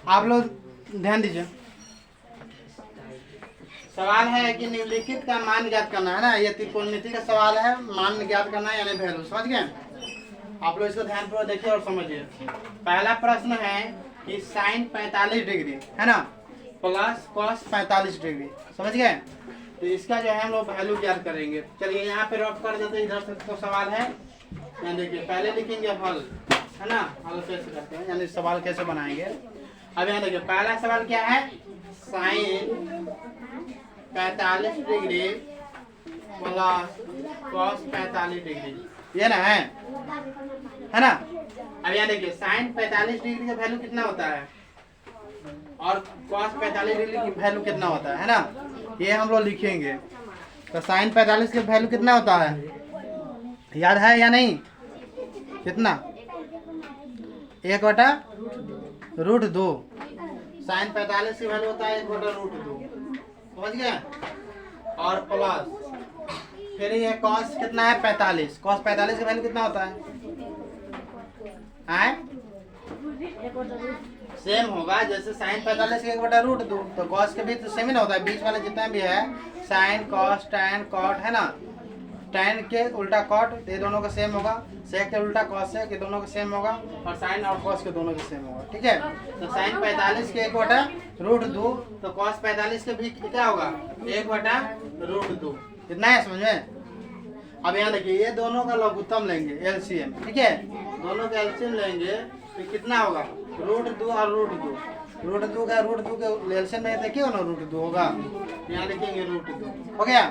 आप लोग ध्यान दीजिए, सवाल है कि निम्नलिखित का मान ज्ञात करना है ना, ये त्रिकोणमिति का सवाल है, मान ज्ञात करना है यानी वैल्यू, समझ गए। आप लोग इसको ध्यानपूर्वक देखिए और समझिए। पहला प्रश्न है कि साइन 45 डिग्री है ना प्लस कॉस 45 डिग्री, समझ गए। तो इसका जो है हम लोग वैल्यू ज्ञात करेंगे। चलिए यहाँ पे रफ कर देते हैं, इधर से तो सवाल है, यहाँ देखिए पहले लिखेंगे हल, है ना, हल कैसे करते हैं यानी सवाल कैसे बनाएंगे। अब यहाँ देखिए पहला सवाल क्या है, sine 45 degree plus cos 45 degree, ये ना है ना। अब यहाँ देखिए साइन 45 डिग्री का वैल्यू कितना होता है और कॉस 45 डिग्री की वैल्यू कितना होता है ना, ये हम लोग लिखेंगे। तो साइन 45 की वैल्यू कितना होता है, याद है या नहीं, कितना, 1/√2। साइन 45 की वैल्यू होता है 1/√2, समझ गए। और प्लस फिर ये कॉस कितना है 45, कॉस 45 की वैल्यू कितना होता है सेम होगा, जैसे साइन 45 के 1/√2 तो कॉस के भी तो सेम ही ना होता है, बीच वाले जितना भी है साइन कॉस टैन कॉट है ना, टैन के उल्टा कॉट ये दोनों का सेम होगा, सेक के उल्टा कॉस सेक ये दोनों का सेम होगा, और साइन और कॉस के दोनों का सेम होगा, ठीक है। तो साइन 45 के 1/√2 तो कॉस 45 के भी क्या होगा 1/√2, इतना है समझ में। अब यहाँ देखिए ये दोनों का लघुत्तम लेंगे एलसीएम, ठीक है, दोनों का एलसीएम लेंगे तो कितना होगा √2 और √2, √2 का √2 के एलसीएम में देखिए ना √2 होगा, यहाँ लिखेंगे √2 हो गया।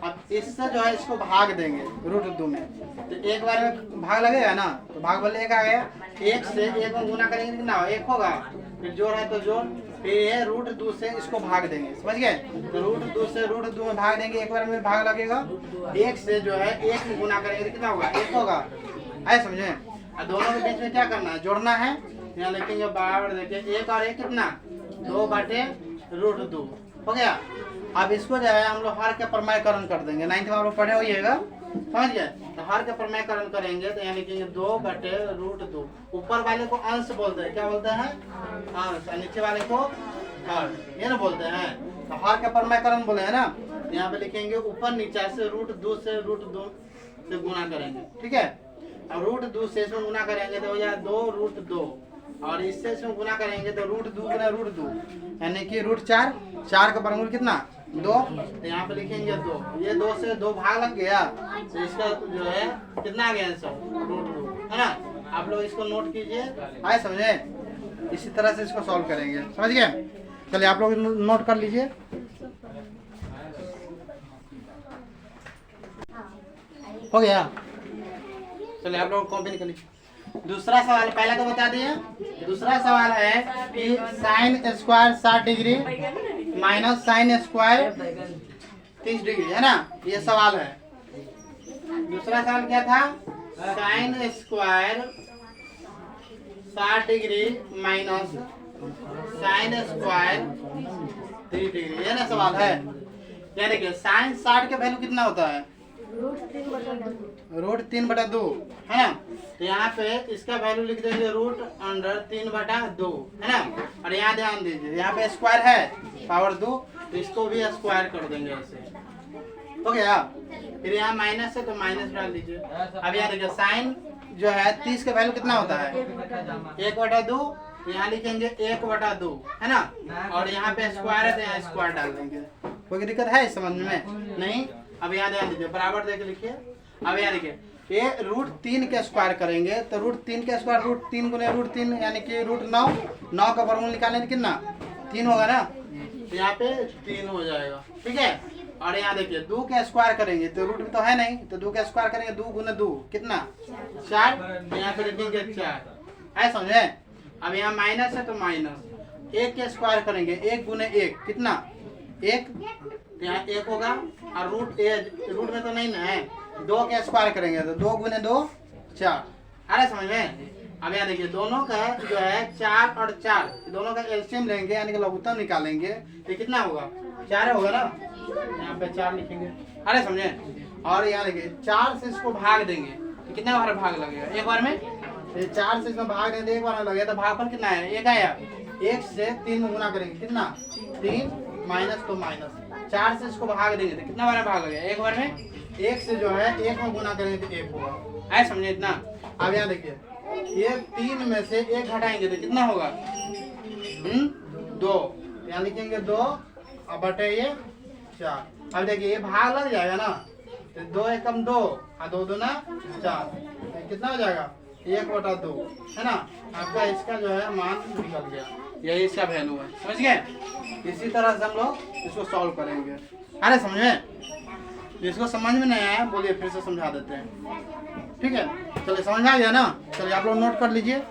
अब इससे जो है इसको भाग देंगे √2 में, तो एक बार में भाग लगेगा ना, तो भाग बोले एक आ गया, एक से एक में गुना करेंगे कितना एक होगा, फिर जोड़ है तो जोड़, फिर ये √2 से इसको भाग देंगे, समझ गए। तो √2 से √2 में भाग देंगे, एक बार में भाग लगेगा, एक से जो है एक में गुना करेंगे कितना होगा एक होगा, है समझे। और दोनों के बीच में क्या करना है जोड़ना है, यहाँ लिखेंगे बराबर, देखिए एक और एक कितना 2/√2 हो गया। अब इसको जो है हम लोग हर के प्रमेयकरण कर देंगे, 9th में आप लोग पढ़े होइएगा, समझ गए। तो हर के प्रमेयकरण करेंगे तो यहाँ लिखेंगे 2/√2, ऊपर वाले को अंश बोलते हैं, क्या बोलते हैं अंश, नीचे वाले को हर, ये ना बोलते हैं। तो हर के प्रमेयकरण बोले है ना, यहाँ पे लिखेंगे ऊपर नीचे से √2 से √2 से गुना करेंगे, ठीक है। और √2 से इसमें गुना करेंगे तो हो जाए 2√2, और इससे इसमें गुना करेंगे तो √2 गुना √2 यानी कि √4, 4 का वर्गमूल कितना 2, तो यहाँ पे लिखेंगे 2, ये 2 से 2 भाग लग गया, तो इसका जो है कितना आ गया आंसर √2, है ना। आप लोग इसको नोट कीजिए, आए समझे, इसी तरह से इसको सॉल्व करेंगे, समझ गए। चलिए आप लोग नोट कर लीजिए। हो गया, चलिए आप लोग कॉपी निकलिए। दूसरा सवाल पहला तो बता दिए, दूसरा सवाल है कि sine square 60 degree minus sine square 30 degree, है ना, ये सवाल है। दूसरा सवाल क्या था, sine square 60 degree minus sine square 30 degree, ये ना सवाल है। यानी देखिए साइन 60 का वैल्यू कितना होता है √3/2, है ना। तो यहाँ पे इसका वैल्यू लिख देंगे √3/2, है ना। और यहाँ ध्यान दीजिए यहाँ पे स्क्वायर है पावर 2, तो इसको भी स्क्वायर कर देंगे ऐसे, हो गया। फिर यहाँ माइनस है तो माइनस डाल दीजिए। अब यहाँ देखिए साइन जो है 30 का वैल्यू कितना होता है 1/2, यहाँ लिखेंगे 1/2, है ना। और यहाँ पे स्क्वायर है तो यहाँ स्क्वायर डाल देंगे, कोई दिक्कत है इस समझ में नहीं। अब यहाँ ध्यान दीजिए बराबर देख लिखिए। अब यहाँ देखिए ये √3 के स्क्वायर करेंगे तो √3 के स्क्वायर √3 गुने √3 यानी कि √9, 9 का वर्गमूल निकालने में कितना 3 होगा ना, तो यहाँ पे 3 हो जाएगा, ठीक है। और यहाँ देखिए 2 के स्क्वायर करेंगे तो रूट में तो है नहीं, तो 2 के स्क्वायर करेंगे 2 गुने 2 कितना 4, तो यहाँ पे लिखेंगे 4, है समझे। अब यहाँ माइनस है तो माइनस, 1 के स्क्वायर करेंगे 1 गुने 1 कितना 1, यहाँ 1 होगा, और रूट में तो नहीं ना है, 2 के स्क्वायर करेंगे तो 2 गुने 2 4, अरे समझ में। अब यहाँ देखिए दोनों का जो है 4 और 4 दोनों का एलसीएम लेंगे यानी कि लघुत्तम निकालेंगे, तो कितना होगा 4 होगा ना, यहाँ पे 4 लिखेंगे, अरे समझे। और यहाँ देखिए 4 से इसको भाग देंगे तो कितना बार भाग लगेगा एक बार में, 4 से इसमें भाग देंगे एक बार में लगेगा तो भाग पर कितना है 1 आया, 1 से 3 में गुना करेंगे कितना 3 माइनस तो माइनस 4 से इसको भाग देंगे तो कितना बार भाग लगेगा एक बार में 1 से जो है 1 में गुना करेंगे तो 1 होगा। आए समझे इतना। अब यहाँ देखिए ये 3 में से 1 घटाएंगे तो कितना होगा 2। यहाँ लिखेंगे 2 और बटे ये 4। अब देखिए ये भाग लग जाएगा ना तो 2 एकम 2 और 2 दूना 4 तो कितना हो जाएगा 1/2 है ना। आपका इसका जो है मान निकल गया, यही इसका वैल्यू है। समझ गए। इसी तरह से हम लोग इसको सॉल्व करेंगे। अरे समझ में, जिसको समझ में नहीं आया बोलिए फिर से समझा देते हैं। ठीक है चलिए समझ आ गया ना। चलिए आप लोग नोट कर लीजिए।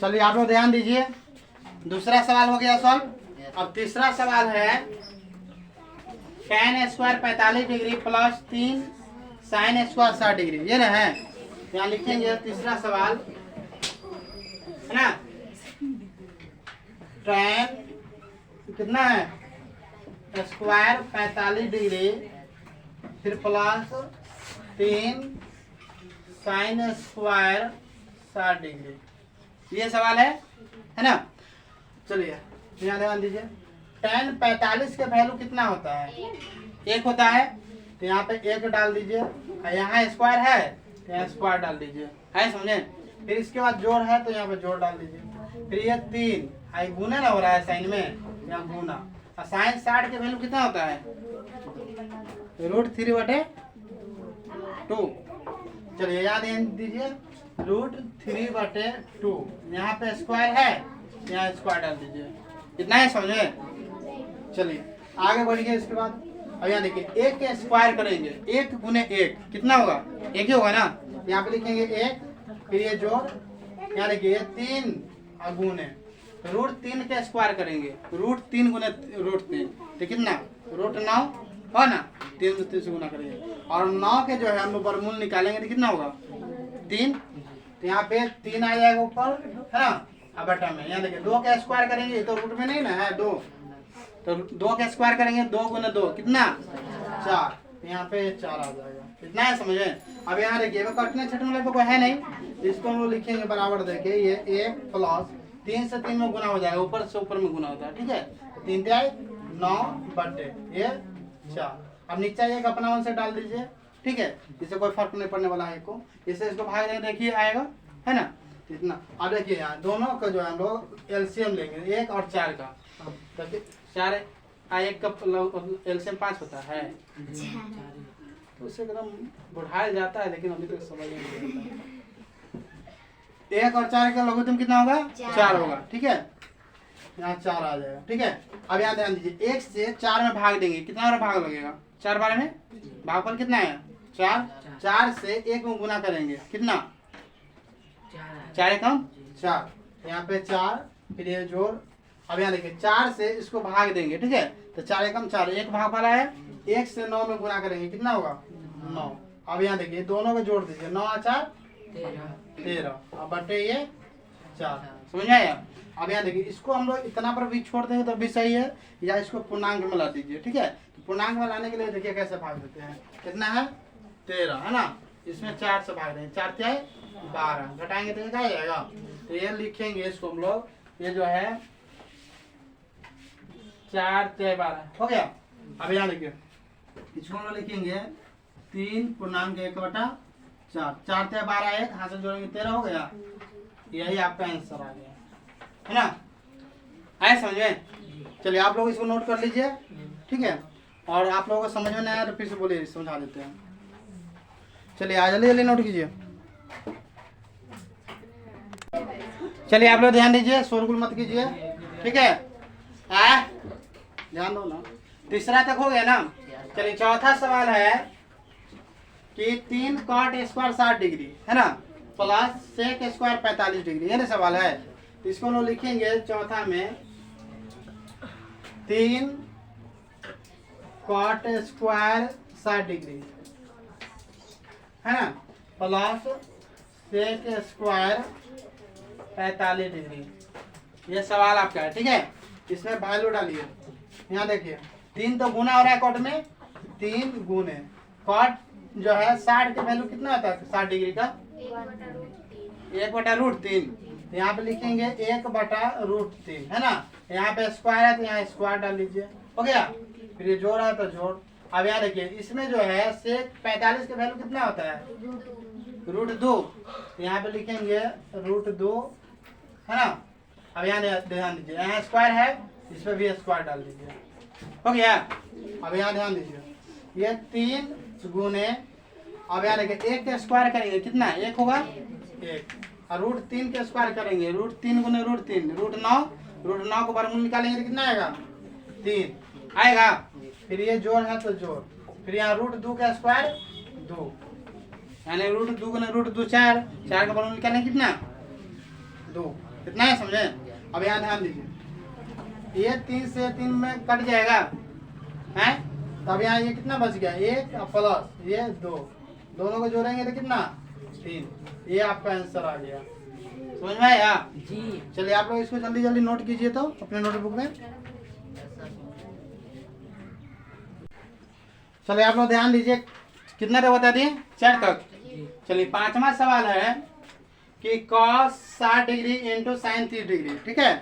चलिए आप लोग ध्यान दीजिए। दूसरा सवाल हो गया सॉल्व। अब तीसरा सवाल है tan square 45 degree plus 3 sin square 60 degree. ये ना है, यहाँ लिखेंगे तीसरा सवाल है ना। tan कितना है स्क्वायर 45 डिग्री फिर प्लस 3 sin स्क्वायर 60 डिग्री। ये सवाल है ना। चलिए यहाँ ध्यान दीजिए। tan 45 का वैल्यू कितना होता है 1 होता है तो यहाँ पे 1 डाल दीजिए। यहाँ स्क्वायर है तो यहाँ स्क्वायर डाल दीजिए। है समझे। फिर इसके बाद जोड़ है तो यहाँ पे जोड़ डाल दीजिए। फिर ये 3 गुना ना हो रहा है साइन में, यहाँ गुना। और साइन 60 के वैल्यू कितना होता है √3/2। चलिए याद दीजिए √3/2। यहाँ पे स्क्वायर है यहाँ स्क्वायर डाल दीजिए। इतना है समझे। चलिए आगे बढ़िए। इसके बाद अब यहाँ देखिए 1 के स्क्वायर करेंगे 1 गुने 1 कितना होगा 1 ही होगा ना। यहाँ पे लिखेंगे 1 फिर ये जोड़ यहाँ देखिए ये 3 और गुने √3 के स्क्वायर करेंगे √3 गुने √3 तो कितना √9 हो ना। 3 से गुना करेंगे और 9 के जो है हम लोग वर्गमूल निकालेंगे तो कितना होगा 3। तो यहाँ पे 3 आ जाएगा ऊपर है ना। अब बटा में यहाँ देखिए 2 के स्क्वायर करेंगे तो रूट में नहीं ना है 2 तो 2 के स्क्वायर करेंगे 2 गुना 2 कितना 4। यहाँ पे 4 आ जाएगा। कितना है समझे। अब यहाँ देखिए कटने छटने वाले कोई है नहीं, इसको हम लोग लिखेंगे बराबर। देखिए ये 1 प्लस 3 से 3 में गुना हो जाएगा, ऊपर से ऊपर में गुना होता है। ठीक है 3 × 9 बटे ये 4। अब नीचे एक अपना मन से डाल दीजिए। ठीक है इससे कोई फर्क नहीं पड़ने वाला है को। इससे इसको भाग देंगे देखिए आएगा है ना इतना। अब देखिए यहाँ दोनों का जो है हम लोग एलसीएम लेंगे 1 और 4 का। 4 1 का एलसीएम 5 होता है तो उससे एकदम बढ़ाया जाता है लेकिन अभी तक समझ नहीं आता। 1 और 4 का लघुत्तम कितना होगा 4 होगा। ठीक है यहाँ 4 आ जाएगा। ठीक है अब यहाँ ध्यान दीजिए 1 से 4 में भाग देंगे कितना बार भाग लगेगा 4 बार में। भागफल कितना है 4। 4 से 1 में गुना करेंगे कितना 4 एकम 4। यहाँ पे 4 फिर ये जोड़। अब यहाँ देखिए 4 से इसको भाग देंगे। ठीक है तो 4 एकम 4 1 भाग वाला है 1 से 9 में गुना करेंगे कितना होगा 9। अब यहाँ देखिए दोनों को जोड़ दीजिए 9 और 4 13 अब बटे ये 4। समझ आया। अब यहाँ देखिए इसको हम लोग इतना पर भी छोड़ देंगे तो भी सही है या इसको पूर्णांक में ला दीजिए। ठीक है तो पूर्णांक में लाने के लिए देखिए कैसे भाग देते हैं। कितना है 13 है ना। इसमें 4 से भाग देंगे 4 क्या है 12 घटाएंगे तो क्या जाएगा। तो ये लिखेंगे इसको हम लोग ये जो है 4 × 12 हो गया। अब यहाँ देखिए इसको हम लोग लिखेंगे 3.1/4 4 × 12 1 हाथ से जोड़ेंगे 13 हो गया। यही आपका आंसर आ गया है ना। आए समझ में। चलिए आप लोग इसको नोट कर लीजिए। ठीक है और आप लोगों को समझ में नहीं आया तो फिर से बोलिए समझा देते हैं। चलिए आ जल्दी जल्दी नोट कीजिए। चलिए आप लोग ध्यान दीजिए शोरगुल मत कीजिए। ठीक है ध्यान दो ना। तीसरा तक हो गया ना। चलिए चौथा सवाल है कि 3 cot स्क्वायर 60 डिग्री है ना प्लस sec स्क्वायर 45 डिग्री। ये ना सवाल है। इसको हम लोग लिखेंगे चौथा में 3 cot स्क्वायर 60 डिग्री है ना प्लस sec स्क्वायर 45 डिग्री। ये सवाल आपका है। ठीक है इसमें वैल्यू डालिए। यहाँ देखिए 3 तो गुना हो रहा है कॉट में 3 गुने कॉट जो है 60 के वैल्यू कितना होता है 60 डिग्री का 1/√3, यहाँ पे लिखेंगे 1/√3, है ना। यहाँ पे स्क्वायर है तो यहाँ स्क्वायर डाल लीजिए, हो गया। फिर ये जोड़ है तो जोड़। अब यहाँ देखिए इसमें जो है सेक 45 का वैल्यू कितना होता है, √2, यहाँ पे लिखेंगे √2, है ना। अब यहाँ ध्यान दीजिए, यहाँ स्क्वायर है, इस पर भी स्क्वायर डाल दीजिए, हो गया। अब यहाँ ध्यान दीजिए, ये 3 गुने, अब यहाँ देखिए 1 के स्क्वायर करेंगे कितना, 1 होगा 1, और √3 के स्क्वायर करेंगे, √3 गुने √3, √9 को वर्गमूल निकालेंगे तो कितना आएगा, 3 आएगा। फिर ये जोड़ है तो जोड़, फिर यहाँ √2 का स्क्वायर 2, यानी √2 गुने √2 4 का वर्गमूल निकालेंगे कितना, 2, कितना है समझे। अब यहाँ ध्यान दीजिए, ये 3 से 3 में कट जाएगा है, तब यहाँ ये कितना बच गया, 1 प्लस ये 2, दोनों को जोड़ेंगे तो कितना 3, ये आपका आंसर आ गया। समझ में आया जी। चलिए आप लोग इसको जल्दी जल्दी नोट कीजिए तो अपने नोटबुक में। चलिए आप लोग ध्यान दीजिए, कितना तक बता दिए, 4 तक। चलिए 5वां सवाल है कि cos 60 degree into sine 30 degree, ठीक है,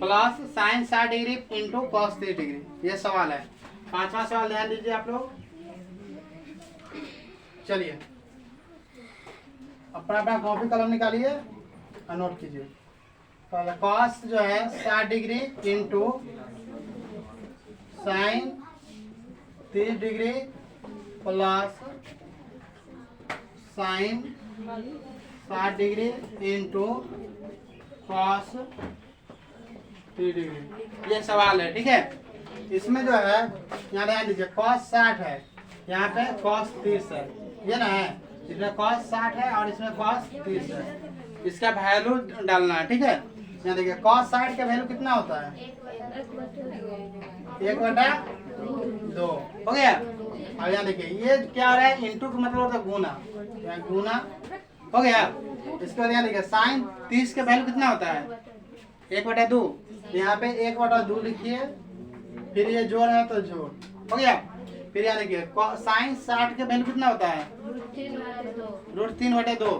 plus sign 60 degree into cos 30 degree, ये सवाल है। 5वां सवाल ध्यान दीजिए आप लोग। चलिए अपना कॉपी कलम निकालिए और नोट कीजिए। cos जो है 60 degree into sine 30 degree plus sign 60 degree into cos 30 degree, ये सवाल है, ठीक है। इसमें जो है यहाँ ध्यान दीजिए, cos 60 है, यहाँ पे cos 30 है, ये ना है, इसमें cos 60 है और इसमें cos 30 है, इसका वैल्यू डालना है, ठीक है। यहाँ देखिए cos 60 का वैल्यू कितना होता है, 1/2, हो गया। अब यहाँ देखिए ये क्या हो रहा है, इंटू का मतलब होता है गुना, यहाँ गुना, हो गया। इसके बाद यहाँ देखिए साइन 30 का वैल्यू कितना होता है, 1/2, यहाँ पे 1/2 लिखिए, फिर ये जोड़ है तो जोड़, हो गया। फिर यहाँ देखिए साइन 60 का वैल्यू कितना होता है, √3/2,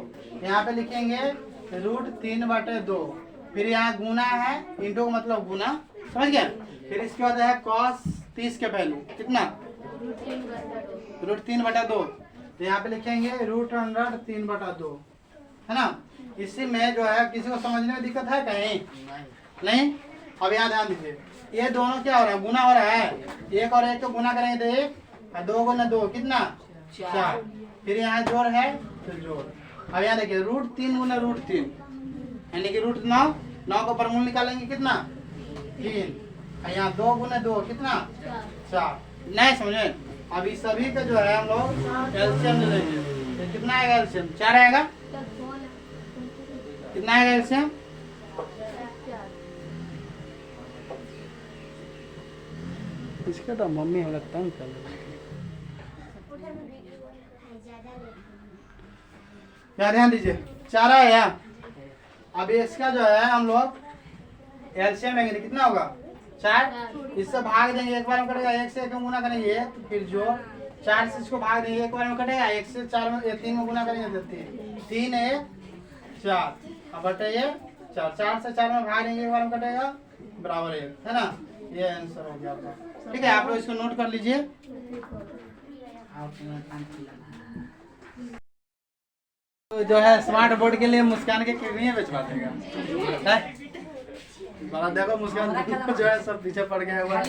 यहाँ पे लिखेंगे √3/2, फिर यहाँ गुना है, इंटू का मतलब गुना, समझ गया। फिर इसके बाद है cos 30 का वैल्यू कितना, √3/2, तो यहाँ पे लिखेंगे √3/2, है ना। इसी में जो है किसी को समझने में दिक्कत है कहीं नहीं। अब यहाँ ध्यान दीजिए, ये दोनों क्या हो रहा है, गुना हो रहा है, 1 और 1 को गुना करेंगे तो 1, और 2 गुना 2 कितना 4, फिर यहाँ जोड़ है तो जोड़। अब यहाँ देखिए √3 गुना √3 यानी कि √9 को वर्गमूल निकालेंगे कितना 3, और यहाँ 2 गुना 2 कितना 4, नहीं समझे। अभी सभी का जो है हम लोग एलसीएम ले लेंगे, तो कितना आएगा एलसीएम, 4 आएगा, कितना आएगा एलसीएम, इसका तो मम्मी हम लोग तंग कर क्या, ध्यान दीजिए 4 आया। अब इसका जो है हम लोग एलसीएम लेंगे, कितना होगा 4, इससे भाग देंगे, एक बार में कटेगा, 1 से 1 में गुना करेंगे तो फिर जो 4 से इसको भाग देंगे, एक बार में कटेगा, 1 से 4 में 3 में गुना करेंगे तो 3 1 4, अब बटे ये 4 से 4 में भाग देंगे, एक बार में कटेगा बराबर 1, है ना। ये आंसर हो गया आपका, ठीक है। आप लोग इसको नोट कर लीजिए। तो जो है स्मार्ट बोर्ड के लिए मुस्कान के किडनी बेचवा देगा, बड़ा देखो मुस्कान जो है सब पीछे पड़ गया हुआ है,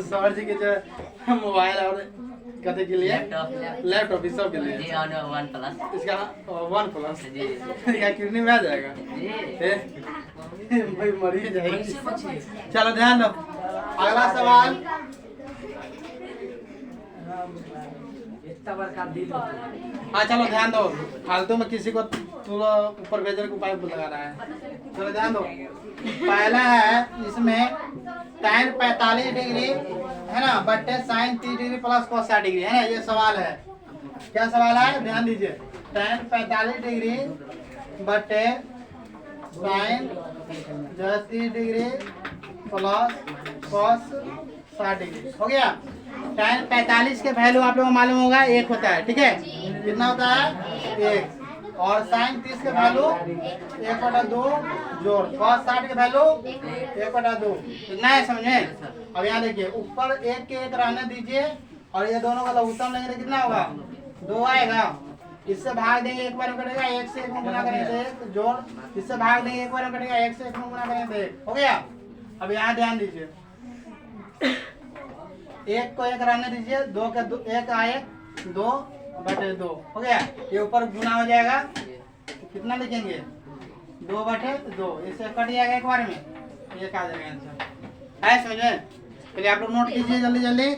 सर जी के जो है मोबाइल और कहते के लिए लैपटॉप सब के लिए, इसका 1+ इसका किडनी में आ जाएगा, भाई मर ही जाएगी। चलो ध्यान दो, अगला सवाल, हाँ चलो ध्यान दो, फालतू में किसी को थोड़ा ऊपर भेजने को पाइप लगा रहा है। चलो ध्यान दो, पहला है इसमें tan 45 डिग्री है ना बट्टे sine 30 degree plus cos 60 degree, है ना, ये सवाल है। क्या सवाल है, ध्यान दीजिए, tan 45 डिग्री बट्टे sine 30 degree plus cos 60 degree, हो गया। tan 45 के वैल्यू आप लोगों को मालूम होगा 1 होता है, ठीक है, कितना होता है 1, और साइन 30 के वैल्यू 1/2 जोड़ cos 60 के वैल्यू 1/2। कितना है समझे? अब यहाँ देखिए ऊपर एक के एक रहने दीजिए और ये दोनों का लघुत्तम लेंगे तो कितना होगा 2 आएगा। इससे भाग देंगे एक बार में कटेगा, एक से एक में गुना करेंगे तो एक जोड़, इससे भाग देंगे एक बार में कटेगा, एक से एक में गुना करेंगे तो एक। हो गया। अब यहाँ ध्यान दीजिए, एक को एक रहने दीजिए, दो के दो, एक आए 2/2 हो गया। ये ऊपर गुना हो जाएगा तो कितना लिखेंगे 2/2, इससे कट जाएगा एक बार में, ये क्या देगा आंसर है समझे? पहले आप लोग नोट कीजिए जल्दी जल्दी।